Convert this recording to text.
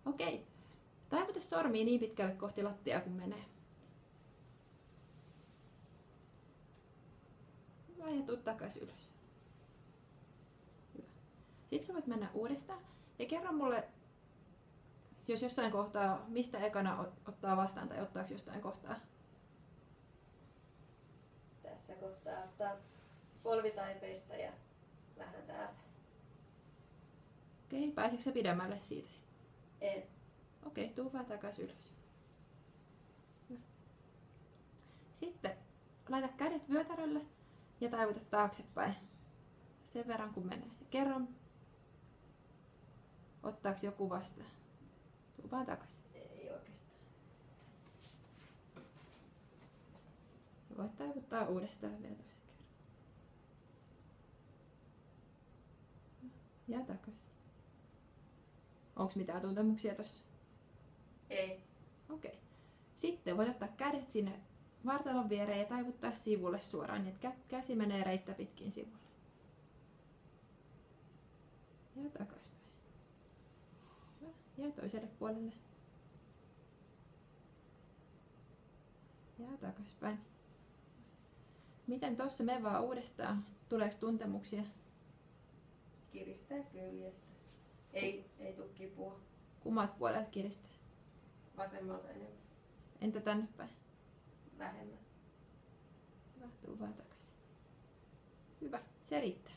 Okei. Taivuta sormia niin pitkälle kohti lattiaa kuin menee. Hyvä, ja tuu takaisin ylös. Hyvä. Sitten sä voit mennä uudestaan ja kerro mulle, jos jossain kohtaa, mistä ekana ottaa vastaan tai ottaako jostain kohtaa? Tässä kohtaa ottaa polvitaipeista ja vähän täältä. Okei, pääseekö sä pidemmälle siitä sitten? En. Okei, tuu vaan takaisin ylös. Hyvä. Sitten laita kädet vyötärölle ja taivuta taaksepäin. Sen verran kun menee. Kerro, ottaako joku vastaan? Tuu vaan takaisin. Ei oikeastaan. Ja voit taivuttaa uudestaan vielä toisen kerran. Ja takaisin. Onko mitään tuntemuksia tossa? Ei. Okei. Sitten voit ottaa kädet sinne vartalon viereen ja taivuttaa sivulle suoraan, niin että käsi menee reittä pitkin sivulle. Ja takaisinpäin. Ja toiselle puolelle. Ja takaisinpäin. Miten tossa me vaan uudestaan? Tuleeko tuntemuksia? Kiristää kyljestä. Ei tuu kipua. Kummat puolet kiristää? Vasemmalta enemmän. Entä tänne päin? Vähemmän. Hyvä, tuu vaan takaisin. Hyvä, se riittää.